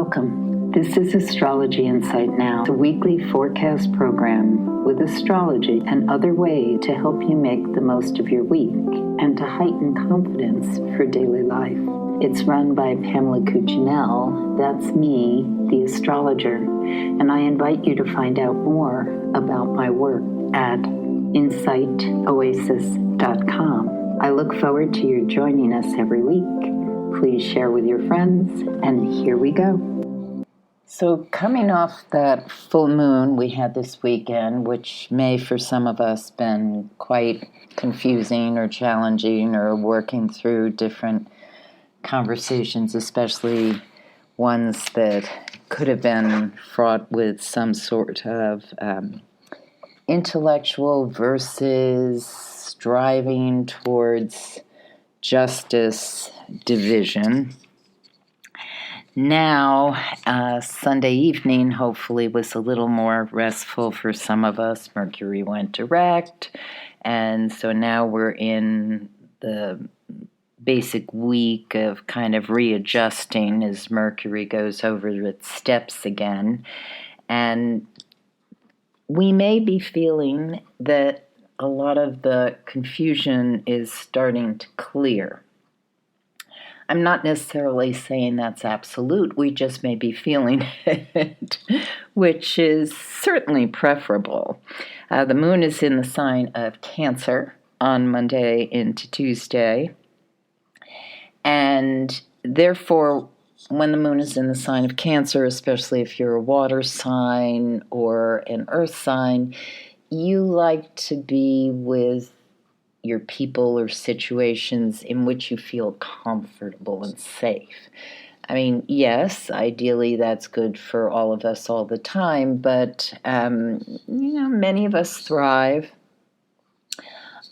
Welcome. This is Astrology Insight Now, a weekly forecast program with astrology and other ways to help you make the most of your week and to heighten confidence for daily life. It's run by Pamela Cuccinell, that's me, the astrologer, and I invite you to find out more about my work at insightoasis.com. I look forward to your joining us every week. Please share with your friends, and here we go. So coming off that full moon we had this weekend, which may for some of us been quite confusing or challenging or working through different conversations, especially ones that could have been fraught with some sort of intellectual versus striving towards justice division. Now, Sunday evening hopefully was a little more restful for some of us. Mercury went direct, and so now we're in the basic week of kind of readjusting as Mercury goes over its steps again. And we may be feeling that a lot of the confusion is starting to clear. I'm not necessarily saying that's absolute. We just may be feeling it, which is certainly preferable. The moon is in the sign of Cancer on Monday into Tuesday. And therefore, when the moon is in the sign of Cancer, especially if you're a water sign or an earth sign, you like to be with your people or situations in which you feel comfortable and safe. I mean, yes, ideally that's good for all of us all the time, but, many of us thrive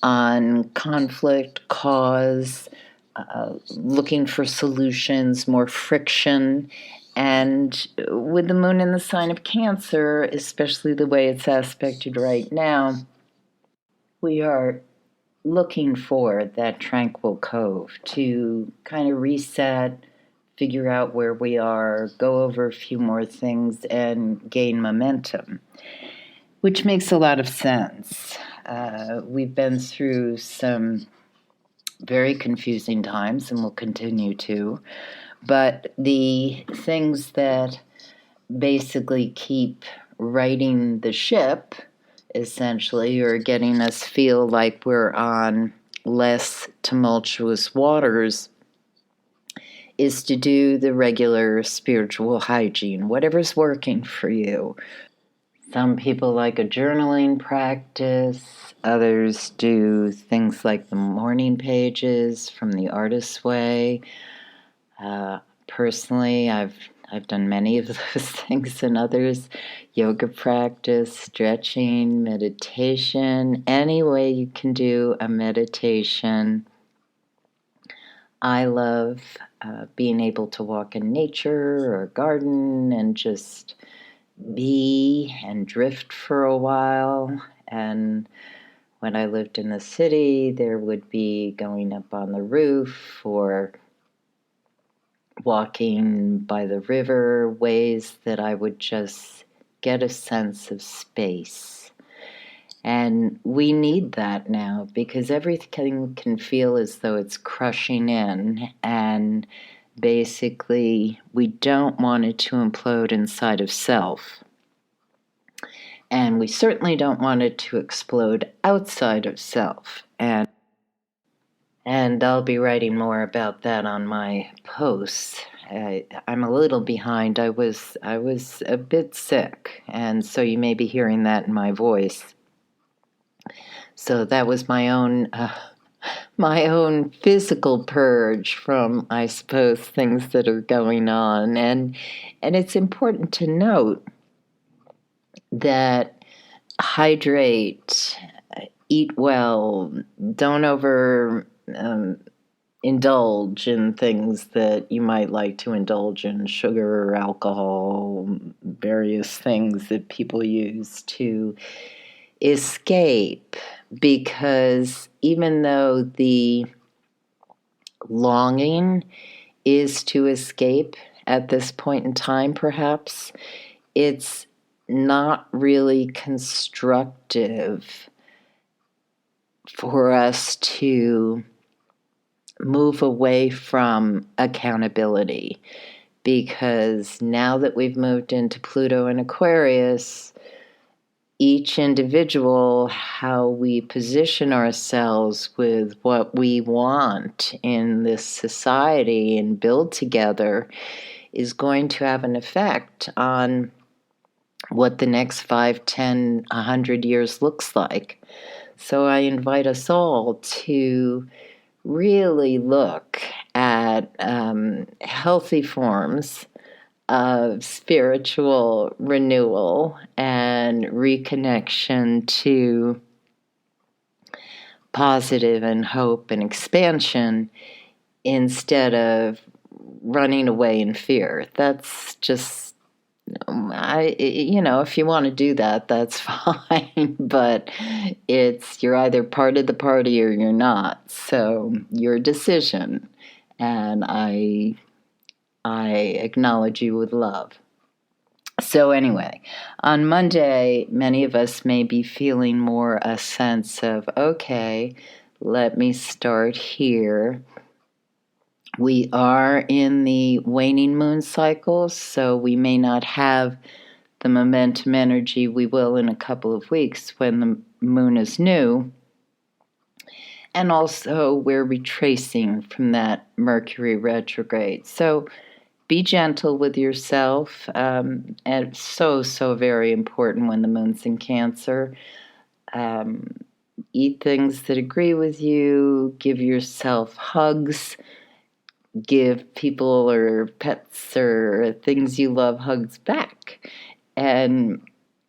on conflict, cause, looking for solutions, more friction. And with the moon in the sign of Cancer, especially the way it's aspected right now, we are looking for that tranquil cove to kind of reset, figure out where we are, go over a few more things, and gain momentum, which makes a lot of sense. We've been through some very confusing times and will continue to, but the things that basically keep righting the ship, essentially, or getting us feel like we're on less tumultuous waters, is to do the regular spiritual hygiene, whatever's working for you. Some people like a journaling practice. Others do things like the morning pages from the Artist's Way. Personally, I've done many of those things, and others, yoga practice, stretching, meditation, any way you can do a meditation. I love being able to walk in nature or a garden and just be and drift for a while. And when I lived in the city, there would be going up on the roof or walking by the river, ways that I would just get a sense of space. And we need that now because everything can feel as though it's crushing in, and basically we don't want it to implode inside of self. And we certainly don't want it to explode outside of self. And I'll be writing more about that on my posts. I'm a little behind. I was a bit sick, and so you may be hearing that in my voice. So that was my own physical purge from, I suppose, things that are going on. And it's important to note that hydrate, eat well, don't indulge in things that you might like to indulge in, sugar or alcohol, various things that people use to escape, because even though the longing is to escape at this point in time, perhaps, it's not really constructive for us to move away from accountability, because now that we've moved into Pluto and Aquarius, each individual, how we position ourselves with what we want in this society and build together, is going to have an effect on what the next 5, 10, 100 years looks like. So I invite us all to really look at healthy forms of spiritual renewal and reconnection to positive and hope and expansion, instead of running away in fear. That's just, if you want to do that, that's fine, but you're either part of the party or you're not. So your decision, and I acknowledge you with love. So anyway, on Monday, many of us may be feeling more a sense of, okay, let me start here. We are in the waning moon cycle, so we may not have the momentum energy we will in a couple of weeks when the moon is new. And also, we're retracing from that Mercury retrograde. So be gentle with yourself. And it's so very important when the moon's in Cancer. Eat things that agree with you. Give yourself hugs. Give people or pets or things you love hugs back. And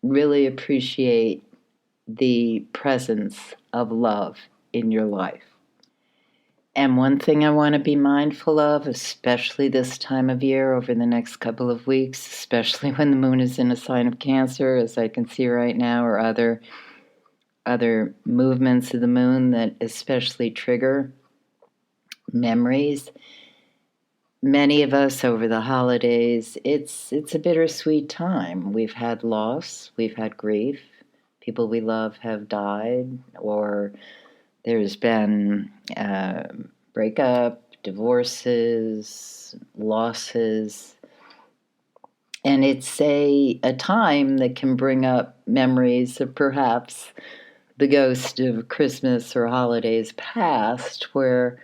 really appreciate the presence of love in your life. And one thing I want to be mindful of, especially this time of year over the next couple of weeks, especially when the moon is in a sign of Cancer, as I can see right now, or other movements of the moon that especially trigger memories. Many of us over the holidays, it's a bittersweet time. We've had loss, we've had grief, people we love have died, or there's been breakup, divorces, losses. And it's a time that can bring up memories of perhaps the ghost of Christmas or holidays past, where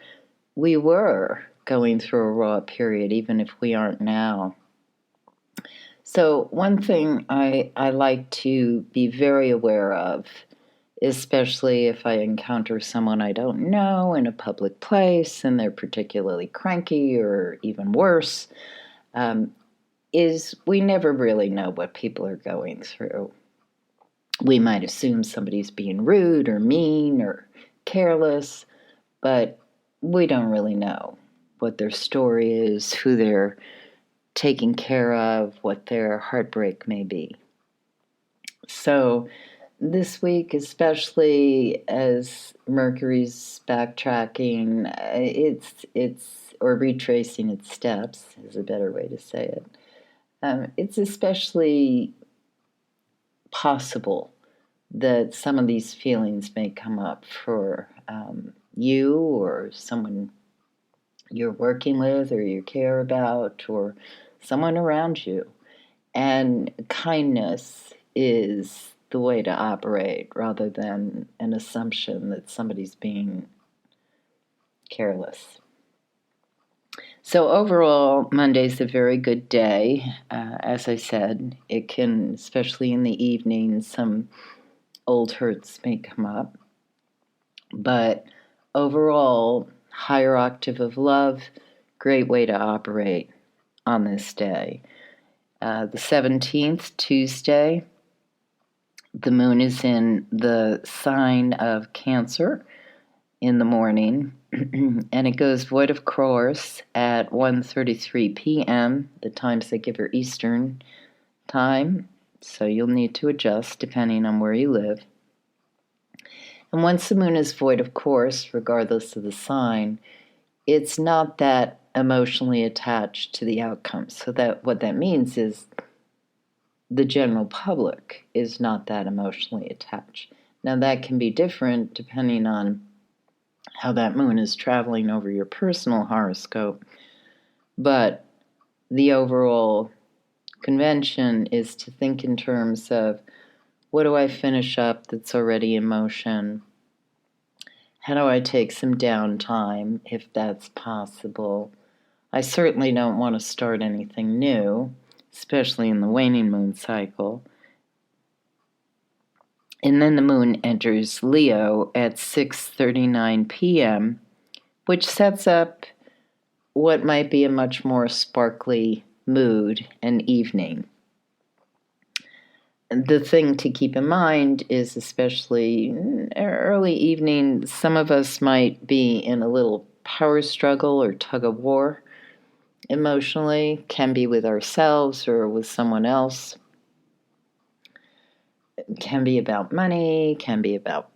we were going through a raw period, even if we aren't now. So one thing I like to be very aware of, especially if I encounter someone I don't know in a public place and they're particularly cranky or even worse, is we never really know what people are going through. We might assume somebody's being rude or mean or careless, but we don't really know what their story is, who they're taking care of, what their heartbreak may be. So this week, especially as Mercury's backtracking, or retracing its steps is a better way to say it. It's especially possible that some of these feelings may come up for you or someone you're working with or you care about or someone around you. And kindness is the way to operate rather than an assumption that somebody's being careless. So overall, Monday's a very good day. As I said, it can, especially in the evening, some old hurts may come up. But overall, higher octave of love, great way to operate on this day. The 17th, Tuesday, the moon is in the sign of Cancer in the morning, and it goes void of course at 1:33 p.m., the times they give her Eastern time, so you'll need to adjust depending on where you live. And once the moon is void of course, regardless of the sign, it's not that emotionally attached to the outcome. So that what that means is the general public is not that emotionally attached. Now that can be different depending on how that moon is traveling over your personal horoscope, but the overall convention is to think in terms of, what do I finish up that's already in motion? How do I take some downtime if that's possible? I certainly don't want to start anything new, especially in the waning moon cycle. And then the moon enters Leo at 6:39 p.m., which sets up what might be a much more sparkly mood and evening. The thing to keep in mind is, especially early evening, some of us might be in a little power struggle or tug of war emotionally, can be with ourselves or with someone else. It can be about money, can be about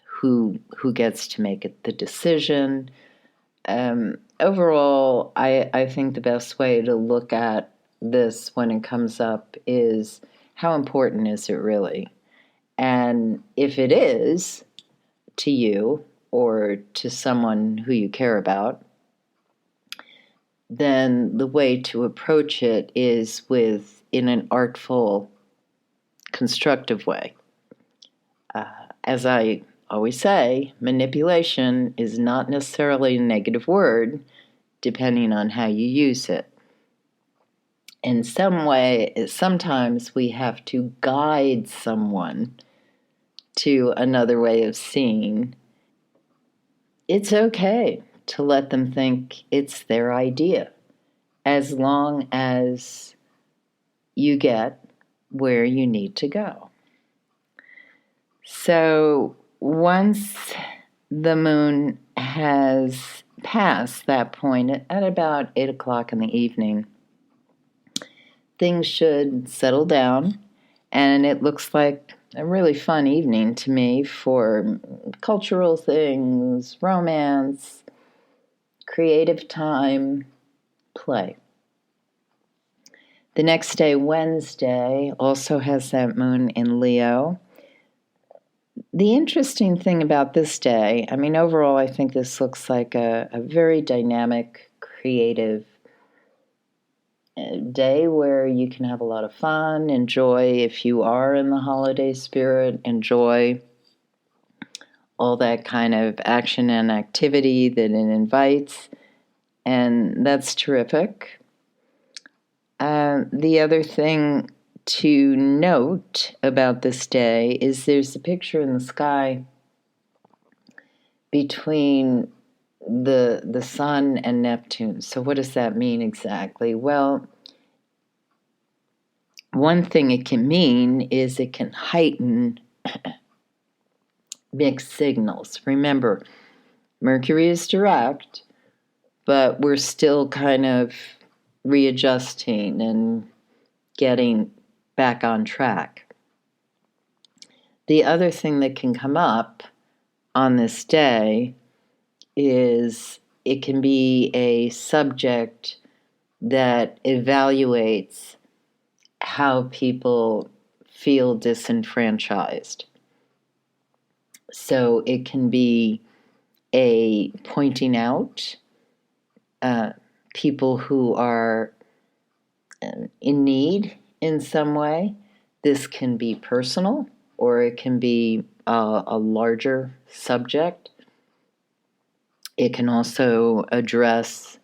who gets to make the decision. Overall, I think the best way to look at this when it comes up is, how important is it really? And if it is to you or to someone who you care about, then the way to approach it is in an artful, constructive way. As I always say, manipulation is not necessarily a negative word, depending on how you use it. In some way, sometimes we have to guide someone to another way of seeing. It's okay to let them think it's their idea, as long as you get where you need to go. So once the moon has passed that point at about 8 o'clock in the evening, things should settle down, and it looks like a really fun evening to me for cultural things, romance, creative time, play. The next day, Wednesday, also has that moon in Leo. The interesting thing about this day, overall, I think this looks like a very dynamic, creative day where you can have a lot of fun, enjoy, if you are in the holiday spirit, enjoy all that kind of action and activity that it invites, and that's terrific. The other thing to note about this day is there's a picture in the sky between the Sun and Neptune. So what does that mean exactly? Well, one thing it can mean is it can heighten mixed signals. Remember, Mercury is direct, but we're still kind of readjusting and getting back on track. The other thing that can come up on this day is it can be a subject that evaluates how people feel disenfranchised. So it can be a pointing out people who are in need in some way. This can be personal, or it can be a larger subject. It can also address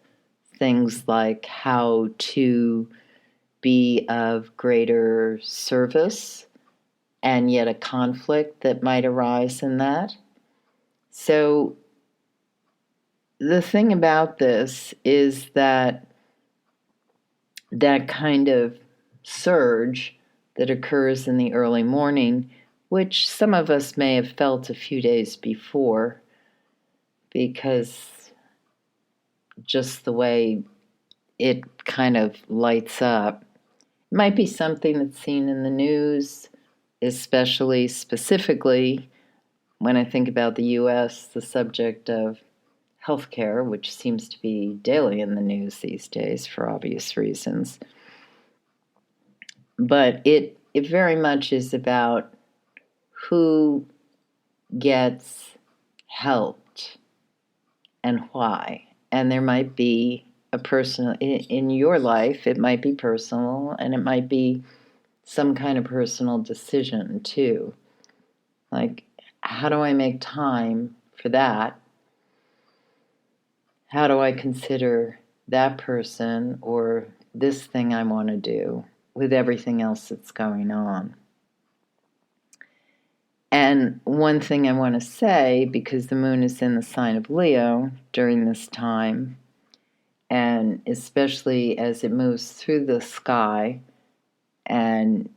things like how to be of greater service, and yet a conflict that might arise in that. So the thing about this is that kind of surge that occurs in the early morning, which some of us may have felt a few days before, because just the way it kind of lights up, it might be something that's seen in the news, specifically when I think about the U.S., the subject of healthcare, which seems to be daily in the news these days for obvious reasons. But it very much is about who gets helped and why. And there might be a personal, in your life, it might be personal, and it might be some kind of personal decision too. Like, how do I make time for that? How do I consider that person or this thing I want to do with everything else that's going on? And one thing I want to say, because the moon is in the sign of Leo during this time, and especially as it moves through the sky and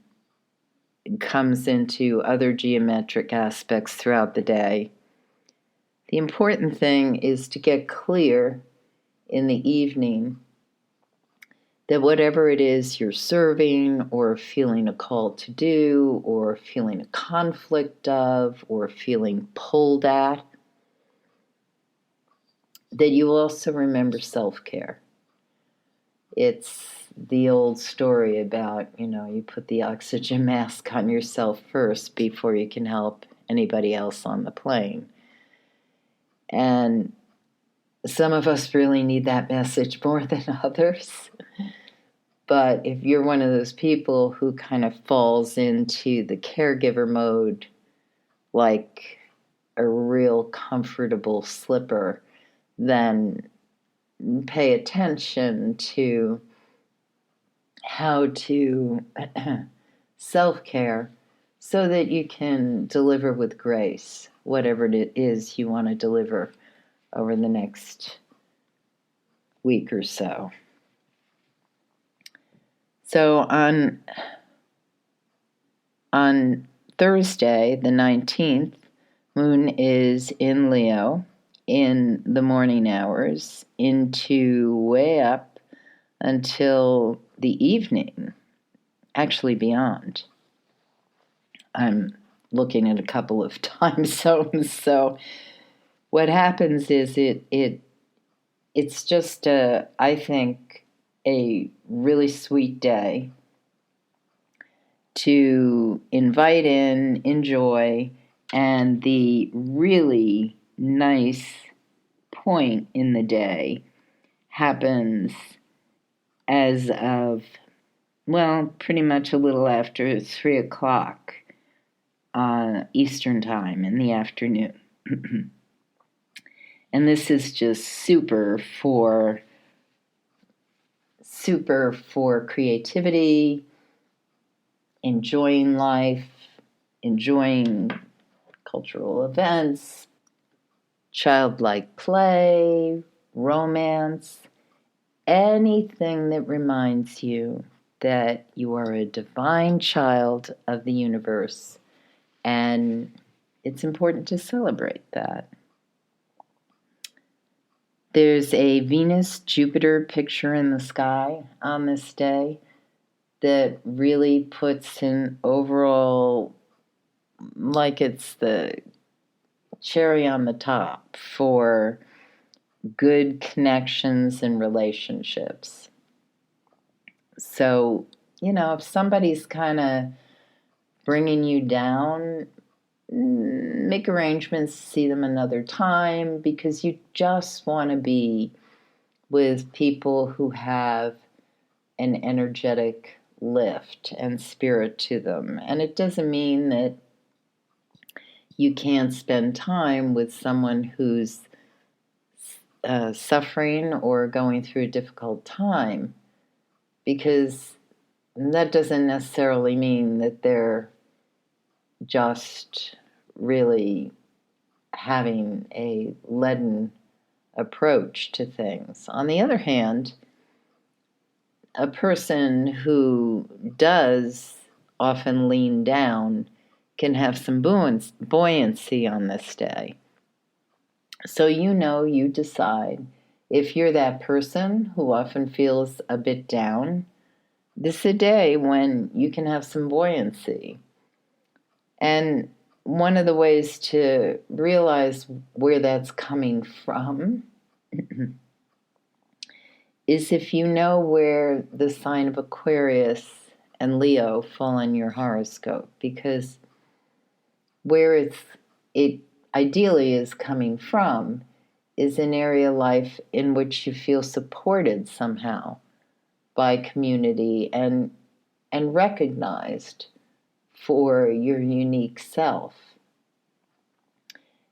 comes into other geometric aspects throughout the day, the important thing is to get clear in the evening that whatever it is you're serving or feeling a call to do or feeling a conflict of or feeling pulled at, that you also remember self-care. It's the old story about, you put the oxygen mask on yourself first before you can help anybody else on the plane. And some of us really need that message more than others. But if you're one of those people who kind of falls into the caregiver mode, like a real comfortable slipper, then pay attention to how to self-care so that you can deliver with grace whatever it is you want to deliver over the next week or so. So on Thursday, the 19th, moon is in Leo in the morning hours into way up until the evening, actually beyond. I'm looking at a couple of time zones, so what happens is it's just I think a really sweet day to invite in, enjoy, and the really nice point in the day happens as of, pretty much a little after 3 o'clock Eastern time in the afternoon. And this is just super for creativity, enjoying life, enjoying cultural events, childlike play, romance, anything that reminds you that you are a divine child of the universe, and it's important to celebrate that. There's a Venus-Jupiter picture in the sky on this day that really puts an overall, like it's the cherry on the top for good connections and relationships. So, if somebody's kind of bringing you down, make arrangements to see them another time, because you just want to be with people who have an energetic lift and spirit to them. And it doesn't mean that you can't spend time with someone who's suffering or going through a difficult time, because that doesn't necessarily mean that they're just really having a leaden approach to things. On the other hand, a person who does often lean down can have some buoyancy on this day. So you decide if you're that person who often feels a bit down, this is a day when you can have some buoyancy. And one of the ways to realize where that's coming from is if you know where the sign of Aquarius and Leo fall in your horoscope, because where it ideally is coming from is an area of life in which you feel supported somehow by community and recognized for your unique self.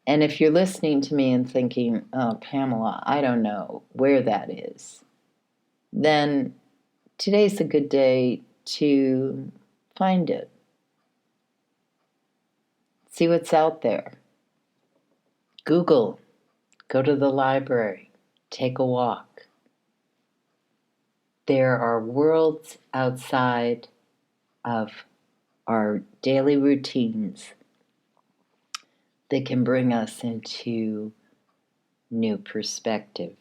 And if you're listening to me and thinking, oh, Pamela, I don't know where that is, then today's a good day to find it. See what's out there. Google, go to the library, take a walk. There are worlds outside of our daily routines that can bring us into new perspective.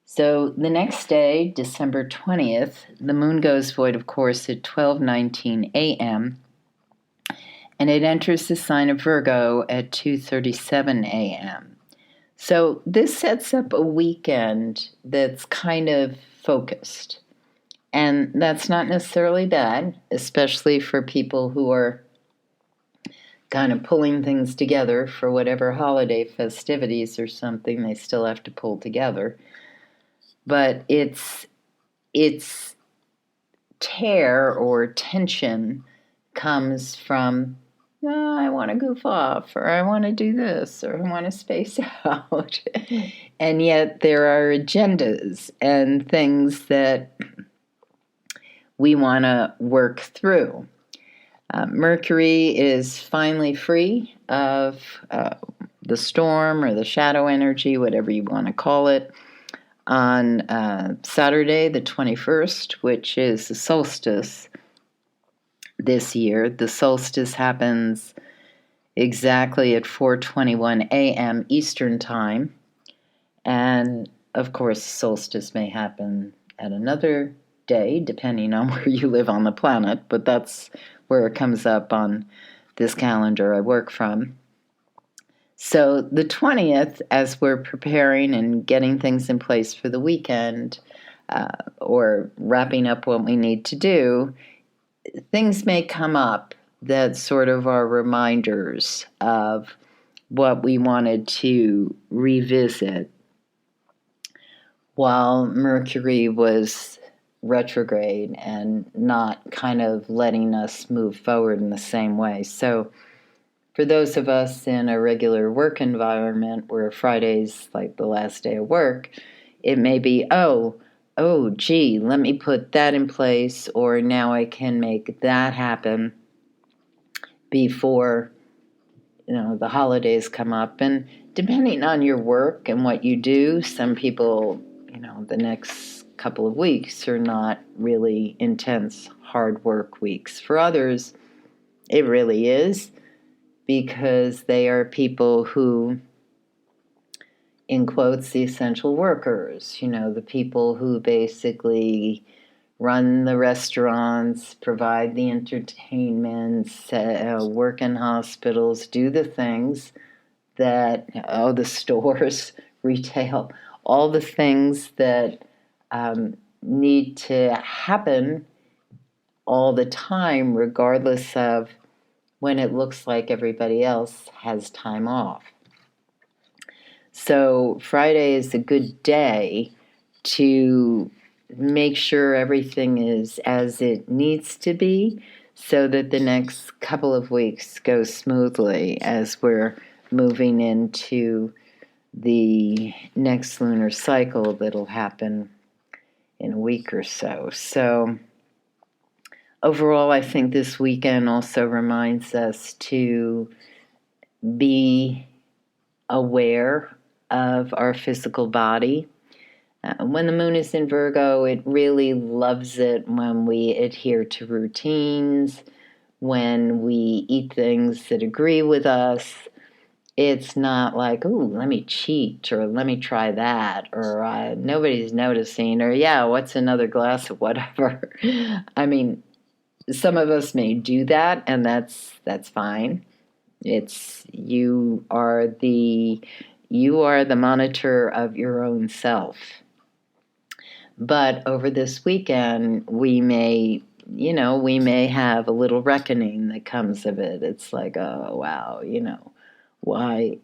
So the next day, December 20th, the moon goes void, of course, at 12:19 a.m., and it enters the sign of Virgo at 2:37 a.m. So this sets up a weekend that's kind of focused. And that's not necessarily bad, especially for people who are kind of pulling things together for whatever holiday festivities or something they still have to pull together. But it's tear or tension comes from, oh, I want to goof off, or I want to do this, or I want to space out. And yet there are agendas and things that we want to work through. Mercury is finally free of the storm or the shadow energy, whatever you want to call it, on Saturday, the 21st, which is the solstice this year. The solstice happens exactly at 4:21 a.m. Eastern Time. And, of course, solstice may happen at another day, depending on where you live on the planet, but that's where it comes up on this calendar I work from. So the 20th, as we're preparing and getting things in place for the weekend, or wrapping up what we need to do, things may come up that sort of are reminders of what we wanted to revisit while Mercury was retrograde and not kind of letting us move forward in the same way. So for those of us in a regular work environment where Friday's like the last day of work, it may be, oh, gee, let me put that in place, or now I can make that happen before, the holidays come up. And depending on your work and what you do, some people, the next couple of weeks are not really intense, hard work weeks. For others, it really is, because they are people who, in quotes, the essential workers, the people who basically run the restaurants, provide the entertainments, work in hospitals, do the things that, the stores, retail, all the things that need to happen all the time, regardless of when it looks like everybody else has time off. So Friday is a good day to make sure everything is as it needs to be, so that the next couple of weeks go smoothly as we're moving into the next lunar cycle that'll happen in a week or so. So overall, I think this weekend also reminds us to be aware of our physical body. When the moon is in Virgo, it really loves it when we adhere to routines, when we eat things that agree with us. It's not like, ooh, let me cheat, or let me try that, or nobody's noticing, or yeah, what's another glass of whatever. I mean, some of us may do that, and that's fine. It's, you are the You are the monitor of your own self. But over this weekend, we may have a little reckoning that comes of it. It's like, oh, wow, why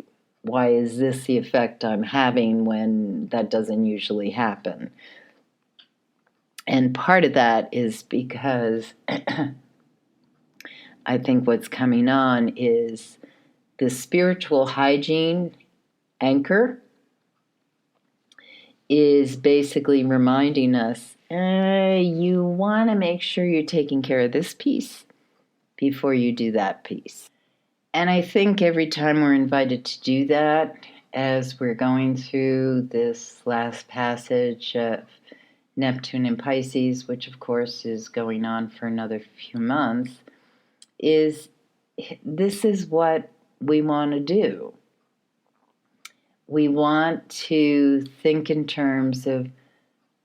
is this the effect I'm having when that doesn't usually happen? And part of that is because I think what's coming on is the spiritual hygiene anchor is basically reminding us, you want to make sure you're taking care of this piece before you do that piece. And I think every time we're invited to do that, as we're going through this last passage of Neptune in Pisces, which of course is going on for another few months, this is what we want to do. We want to think in terms of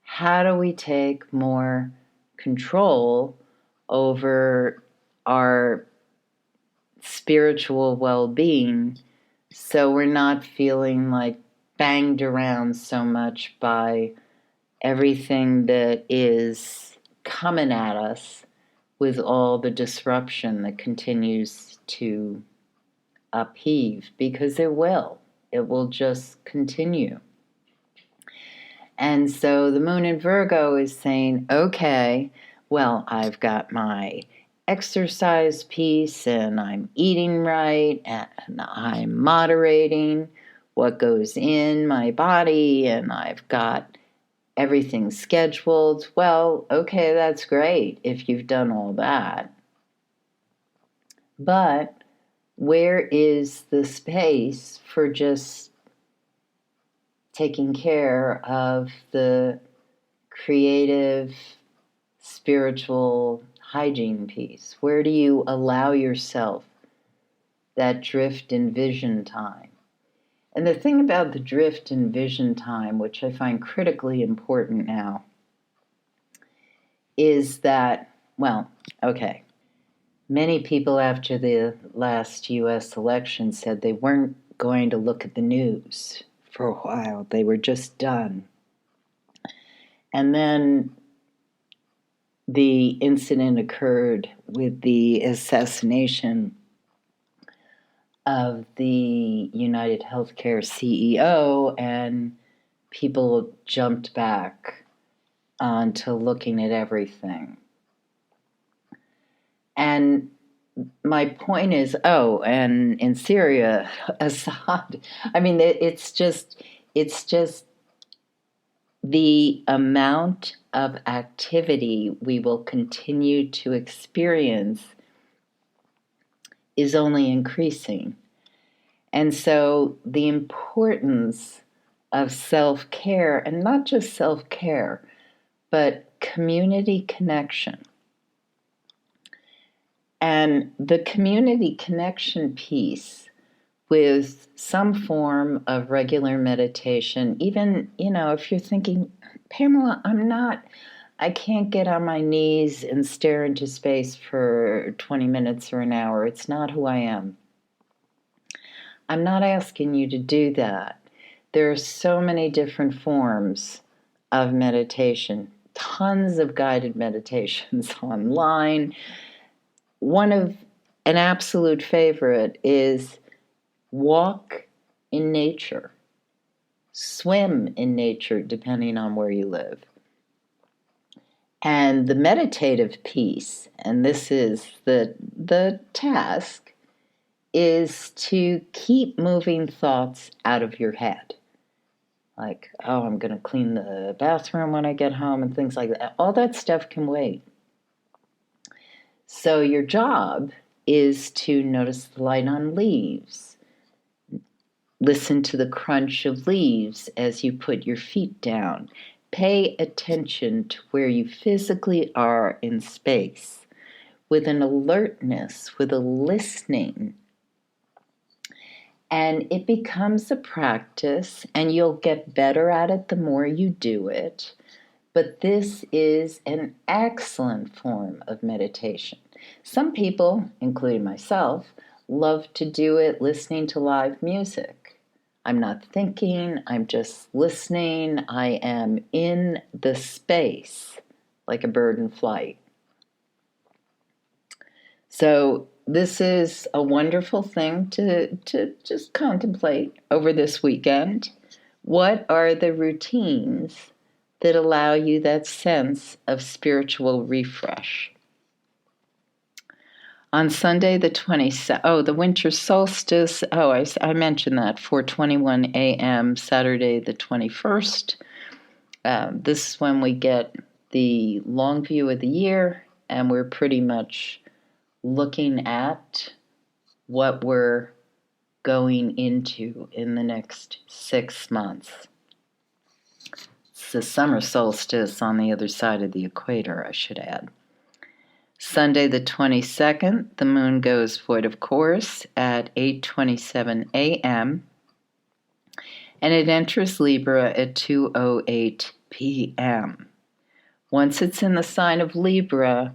how do we take more control over our spiritual well-being so we're not feeling like banged around so much by everything that is coming at us with all the disruption that continues to upheave, because it will just continue. And so the moon in Virgo is saying, okay, well, I've got my exercise piece and I'm eating right and I'm moderating what goes in my body and I've got everything scheduled. Well, okay, that's great if you've done all that. But where is the space for just taking care of the creative, spiritual hygiene piece? Where do you allow yourself that drift and vision time? And the thing about the drift and vision time, which I find critically important now, is that, well, okay, many people after the last U.S. election said they weren't going to look at the news for a while. They were just done. And then the incident occurred with the assassination of the United Healthcare CEO, and people jumped back onto looking at everything. And my point is, and in Syria, Assad, I mean, it's just the amount of activity we will continue to experience is only increasing. And so the importance of self-care, and not just self-care, but community connection. And the community connection piece with some form of regular meditation, even, if you're thinking, Pamela, I can't get on my knees and stare into space for 20 minutes or an hour. It's not who I am. I'm not asking you to do that. There are so many different forms of meditation, tons of guided meditations online. An absolute favorite is walk in nature, swim in nature, depending on where you live. And the meditative piece, and this is the task, is to keep moving thoughts out of your head. Like, I'm going to clean the bathroom when I get home and things like that. All that stuff can wait. So your job is to notice the light on leaves. Listen to the crunch of leaves as you put your feet down. Pay attention to where you physically are in space with an alertness, with a listening. And it becomes a practice, and you'll get better at it the more you do it. But this is an excellent form of meditation. Some people, including myself, love to do it listening to live music. I'm not thinking, I'm just listening. I am in the space like a bird in flight. So this is a wonderful thing to just contemplate over this weekend. What are the routines that allow you that sense of spiritual refresh? On Sunday, the 27th, the winter solstice, I mentioned that, 4:21 a.m., Saturday, the 21st. This is when we get the long view of the year, and we're pretty much looking at what we're going into in the next 6 months. It's the summer solstice on the other side of the equator, I should add. Sunday the 22nd, the moon goes void of course at 8:27 a.m. and it enters Libra at 2:08 p.m. Once it's in the sign of Libra,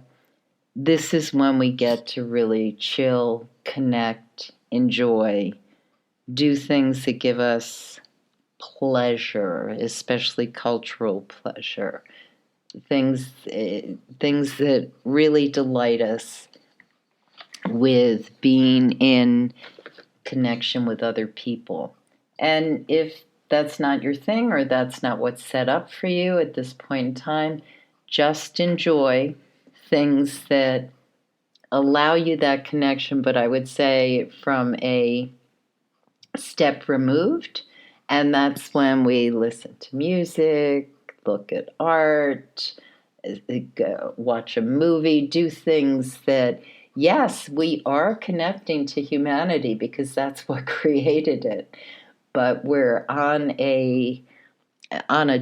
this is when we get to really chill, connect, enjoy, do things that give us pleasure, especially cultural pleasure. Things that really delight us with being in connection with other people. And if that's not your thing or that's not what's set up for you at this point in time, just enjoy things that allow you that connection, but I would say from a step removed. And that's when we listen to music, look at art, watch a movie, do things that, yes, we are connecting to humanity because that's what created it. But we're on a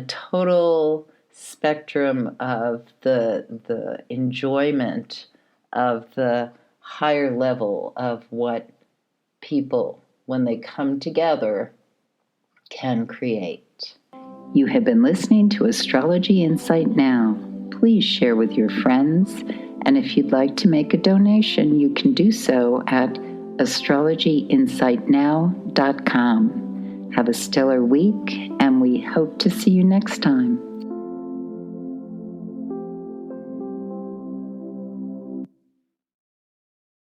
total spectrum of the enjoyment of the higher level of what people, when they come together, can create. You have been listening to Astrology Insight Now. Please share with your friends, and if you'd like to make a donation, you can do so at astrologyinsightnow.com. Have a stellar week, and we hope to see you next time.